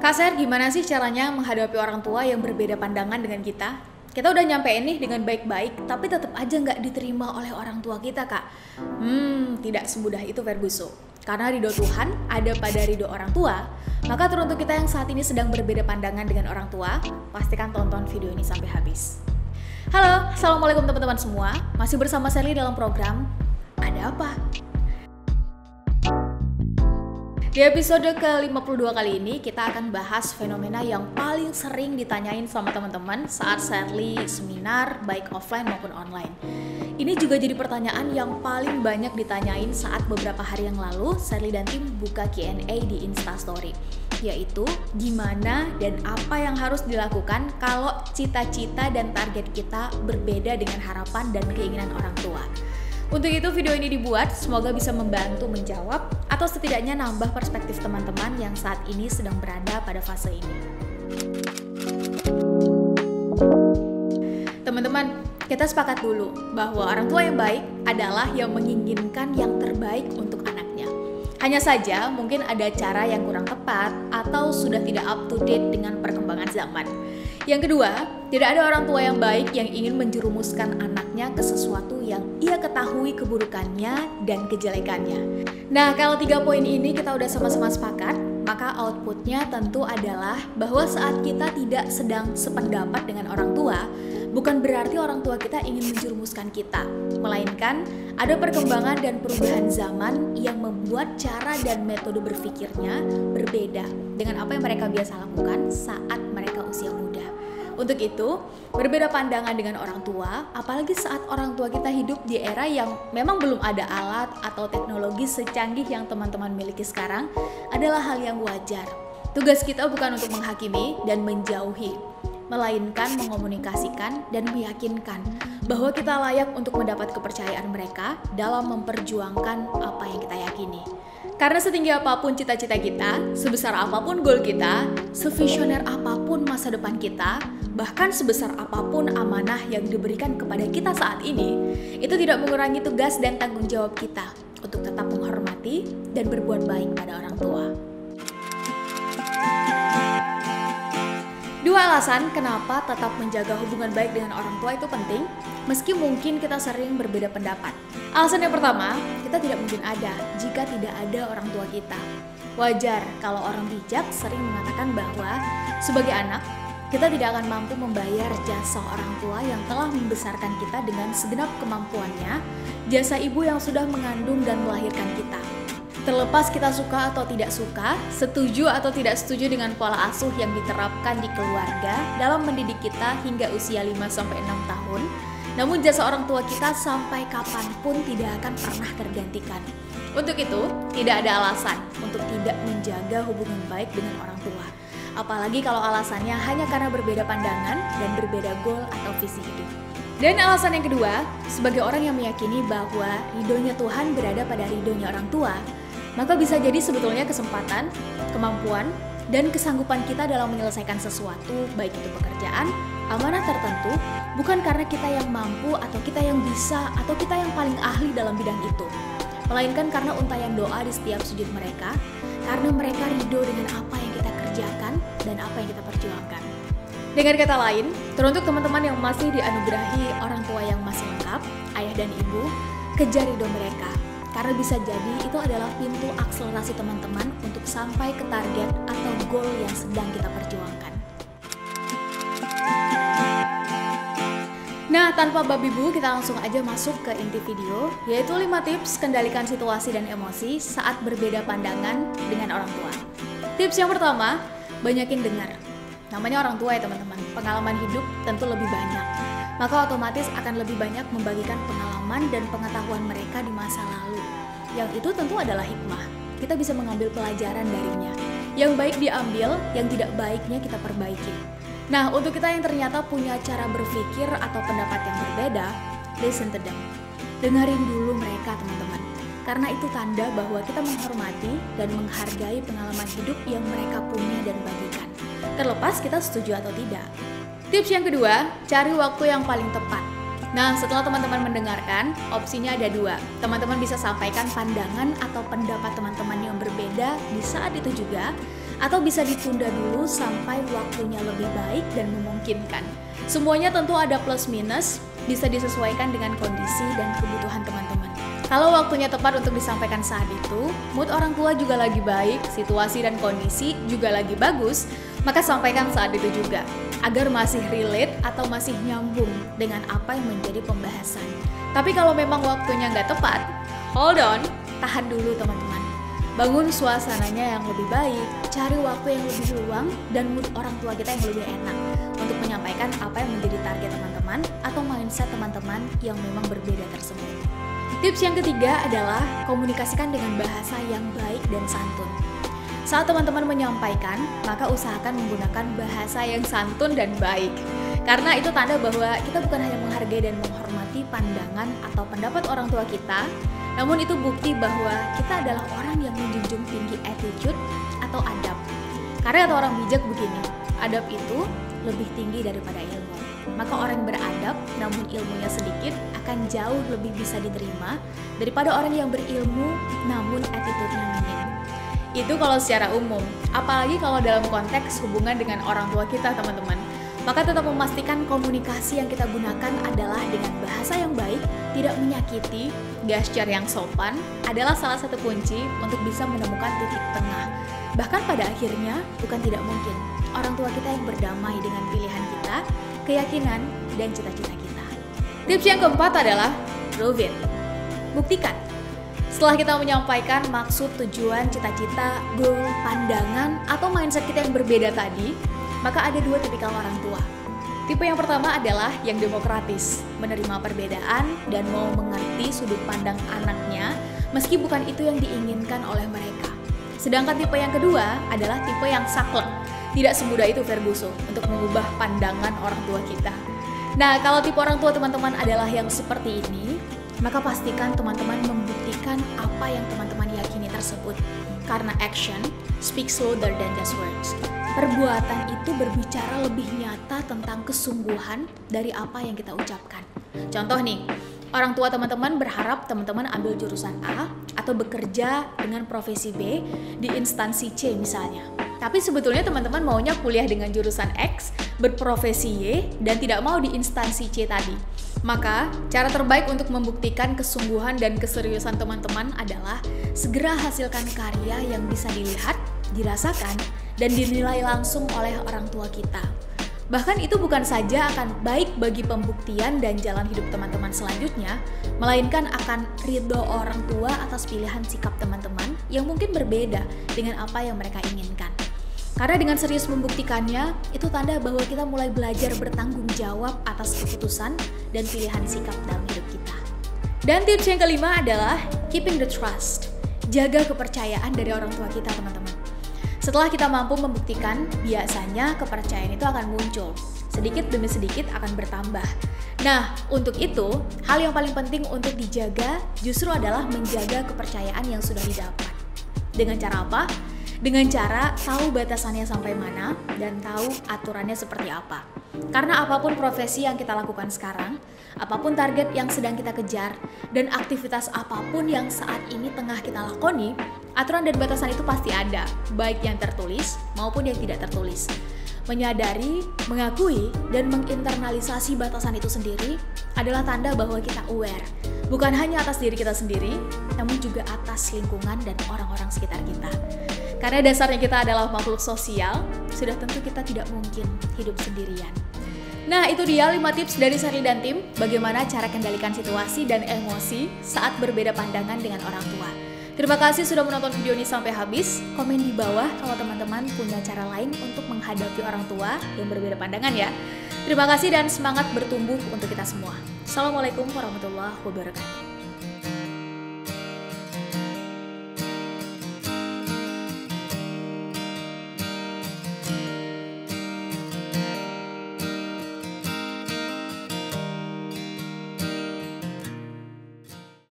Kak Ser, gimana sih caranya menghadapi orang tua yang berbeda pandangan dengan kita? Kita udah nyampein nih dengan baik-baik, tapi tetap aja nggak diterima oleh orang tua kita, Kak. Tidak semudah itu, Ferguso. Karena ridho Tuhan ada pada ridho orang tua. Maka teruntuk kita yang saat ini sedang berbeda pandangan dengan orang tua, pastikan tonton video ini sampai habis. Halo, Assalamualaikum teman-teman semua. Masih bersama Sally dalam program Ada Apa? Di episode ke-52 kali ini kita akan bahas fenomena yang paling sering ditanyain sama teman-teman saat Sally seminar baik offline maupun online. Ini juga jadi pertanyaan yang paling banyak ditanyain saat beberapa hari yang lalu Sally dan tim buka Q&A di Instastory, yaitu gimana dan apa yang harus dilakukan kalau cita-cita dan target kita berbeda dengan harapan dan keinginan orang tua. Untuk itu video ini dibuat, semoga bisa membantu menjawab atau setidaknya nambah perspektif teman-teman yang saat ini sedang berada pada fase ini. Teman-teman, kita sepakat dulu bahwa orang tua yang baik adalah yang menginginkan yang terbaik untuk anaknya. Hanya saja mungkin ada cara yang kurang tepat atau sudah tidak up to date dengan perkembangan zaman. Yang kedua, tidak ada orang tua yang baik yang ingin menjerumuskan anaknya ke sesuatu yang ia ketahui keburukannya dan kejelekannya. Nah, kalau 3 poin ini kita udah sama-sama sepakat, maka outputnya tentu adalah bahwa saat kita tidak sedang sependapat dengan orang tua, bukan berarti orang tua kita ingin menjerumuskan kita, melainkan ada perkembangan dan perubahan zaman yang membuat cara dan metode berpikirnya berbeda dengan apa yang mereka biasa lakukan saat mereka usia muda. Untuk itu, berbeda pandangan dengan orang tua, apalagi saat orang tua kita hidup di era yang memang belum ada alat atau teknologi secanggih yang teman-teman miliki sekarang, adalah hal yang wajar. Tugas kita bukan untuk menghakimi dan menjauhi, melainkan mengomunikasikan dan meyakinkan bahwa kita layak untuk mendapat kepercayaan mereka dalam memperjuangkan apa yang kita yakini. Karena setinggi apapun cita-cita kita, sebesar apapun goal kita, sevisioner apapun masa depan kita, bahkan sebesar apapun amanah yang diberikan kepada kita saat ini, itu tidak mengurangi tugas dan tanggung jawab kita untuk tetap menghormati dan berbuat baik pada orang tua. 2 alasan kenapa tetap menjaga hubungan baik dengan orang tua itu penting, meski mungkin kita sering berbeda pendapat. Alasan yang pertama, kita tidak mungkin ada jika tidak ada orang tua kita. Wajar kalau orang bijak sering mengatakan bahwa sebagai anak, kita tidak akan mampu membayar jasa orang tua yang telah membesarkan kita dengan segenap kemampuannya, jasa ibu yang sudah mengandung dan melahirkan kita. Terlepas kita suka atau tidak suka, setuju atau tidak setuju dengan pola asuh yang diterapkan di keluarga dalam mendidik kita hingga usia 5-6 tahun, namun jasa orang tua kita sampai kapanpun tidak akan pernah tergantikan. Untuk itu, tidak ada alasan untuk tidak menjaga hubungan baik dengan orang tua. Apalagi kalau alasannya hanya karena berbeda pandangan dan berbeda goal atau visi hidup. Dan alasan yang kedua, sebagai orang yang meyakini bahwa ridhonya Tuhan berada pada ridhonya orang tua, maka bisa jadi sebetulnya kesempatan, kemampuan, dan kesanggupan kita dalam menyelesaikan sesuatu, baik itu pekerjaan, amanah tertentu, bukan karena kita yang mampu atau kita yang bisa atau kita yang paling ahli dalam bidang itu, melainkan karena untayan doa di setiap sujud mereka, karena mereka ridho dengan apa yang kita kerjakan dan apa yang kita perjuangkan. Dengan kata lain, teruntuk teman-teman yang masih dianugerahi orang tua yang masih lengkap, ayah dan ibu, kejar ridho mereka. Karena bisa jadi itu adalah pintu akselerasi teman-teman untuk sampai ke target atau goal yang sedang kita perjuangkan. Nah, tanpa babi bu, kita langsung aja masuk ke inti video, yaitu 5 tips kendalikan situasi dan emosi saat berbeda pandangan dengan orang tua. Tips yang pertama, banyakin dengar. Namanya orang tua ya teman-teman, pengalaman hidup tentu lebih banyak. Maka otomatis akan lebih banyak membagikan pengalaman dan pengetahuan mereka di masa lalu. Yang itu tentu adalah hikmah. Kita bisa mengambil pelajaran darinya. Yang baik diambil, yang tidak baiknya kita perbaiki. Nah, untuk kita yang ternyata punya cara berpikir atau pendapat yang berbeda, listen to them. Dengarin dulu mereka teman-teman. Karena itu tanda bahwa kita menghormati dan menghargai pengalaman hidup yang mereka punya dan bagikan. Terlepas kita setuju atau tidak. Tips yang kedua, cari waktu yang paling tepat. Nah, setelah teman-teman mendengarkan, opsinya ada 2. Teman-teman bisa sampaikan pandangan atau pendapat teman-teman yang berbeda di saat itu juga, atau bisa ditunda dulu sampai waktunya lebih baik dan memungkinkan. Semuanya tentu ada plus minus, bisa disesuaikan dengan kondisi dan kebutuhan teman-teman. Kalau waktunya tepat untuk disampaikan saat itu, mood orang tua juga lagi baik, situasi dan kondisi juga lagi bagus, maka sampaikan saat itu juga, agar masih relate atau masih nyambung dengan apa yang menjadi pembahasan. Tapi kalau memang waktunya nggak tepat, hold on, tahan dulu teman-teman. Bangun suasananya yang lebih baik, cari waktu yang lebih luang, dan mood orang tua kita yang lebih enak untuk menyampaikan apa yang menjadi target teman-teman atau mindset teman-teman yang memang berbeda tersebut. Tips yang ketiga adalah komunikasikan dengan bahasa yang baik dan santun. Saat teman-teman menyampaikan, maka usahakan menggunakan bahasa yang santun dan baik. Karena itu tanda bahwa kita bukan hanya menghargai dan menghormati pandangan atau pendapat orang tua kita, namun itu bukti bahwa kita adalah orang yang menjunjung tinggi attitude atau adab. Karena kata orang bijak begini, adab itu lebih tinggi daripada ilmu. Maka orang yang beradab namun ilmunya sedikit akan jauh lebih bisa diterima daripada orang yang berilmu namun attitude-nya minim. Itu kalau secara umum, apalagi kalau dalam konteks hubungan dengan orang tua kita teman-teman. Maka tetap memastikan komunikasi yang kita gunakan adalah dengan bahasa yang baik, tidak menyakiti, gesture yang sopan adalah salah satu kunci untuk bisa menemukan titik tengah. Bahkan pada akhirnya, bukan tidak mungkin, orang tua kita yang berdamai dengan pilihan kita, keyakinan, dan cita-cita kita. Tips yang keempat adalah prove it. Buktikan. Setelah kita menyampaikan maksud, tujuan, cita-cita, goal, pandangan, atau mindset kita yang berbeda tadi, maka ada dua tipikal orang tua. Tipe yang pertama adalah yang demokratis, menerima perbedaan dan mau mengerti sudut pandang anaknya meski bukan itu yang diinginkan oleh mereka. Sedangkan tipe yang kedua adalah tipe yang saklek. Tidak semudah itu Ferguson untuk mengubah pandangan orang tua kita. Nah, kalau tipe orang tua teman-teman adalah yang seperti ini, maka pastikan teman-teman membuktikan apa yang teman-teman yakini tersebut. Karena action speaks louder than just words. Perbuatan itu berbicara lebih nyata tentang kesungguhan dari apa yang kita ucapkan. Contoh nih, orang tua teman-teman berharap teman-teman ambil jurusan A atau bekerja dengan profesi B di instansi C misalnya. Tapi sebetulnya teman-teman maunya kuliah dengan jurusan X, berprofesi Y, dan tidak mau di instansi C tadi. Maka, cara terbaik untuk membuktikan kesungguhan dan keseriusan teman-teman adalah segera hasilkan karya yang bisa dilihat, dirasakan, dan dinilai langsung oleh orang tua kita. Bahkan itu bukan saja akan baik bagi pembuktian dan jalan hidup teman-teman selanjutnya, melainkan akan ridho orang tua atas pilihan sikap teman-teman yang mungkin berbeda dengan apa yang mereka inginkan. Karena dengan serius membuktikannya, itu tanda bahwa kita mulai belajar bertanggung jawab atas keputusan dan pilihan sikap dalam hidup kita. Dan tips yang kelima adalah keeping the trust. Jaga kepercayaan dari orang tua kita, teman-teman. Setelah kita mampu membuktikan, biasanya kepercayaan itu akan muncul. Sedikit demi sedikit akan bertambah. Nah, untuk itu, hal yang paling penting untuk dijaga justru adalah menjaga kepercayaan yang sudah didapat. Dengan cara apa? Dengan cara tahu batasannya sampai mana dan tahu aturannya seperti apa. Karena apapun profesi yang kita lakukan sekarang, apapun target yang sedang kita kejar, dan aktivitas apapun yang saat ini tengah kita lakoni, aturan dan batasan itu pasti ada, baik yang tertulis maupun yang tidak tertulis. Menyadari, mengakui, dan menginternalisasi batasan itu sendiri adalah tanda bahwa kita aware, bukan hanya atas diri kita sendiri, namun juga atas lingkungan dan orang-orang sekitar kita. Karena dasarnya kita adalah makhluk sosial, sudah tentu kita tidak mungkin hidup sendirian. Nah, itu dia 5 tips dari Sherly dan tim, bagaimana cara kendalikan situasi dan emosi saat berbeda pandangan dengan orang tua. Terima kasih sudah menonton video ini sampai habis. Komen di bawah kalau teman-teman punya cara lain untuk menghadapi orang tua yang berbeda pandangan ya. Terima kasih dan semangat bertumbuh untuk kita semua. Assalamualaikum warahmatullahi wabarakatuh.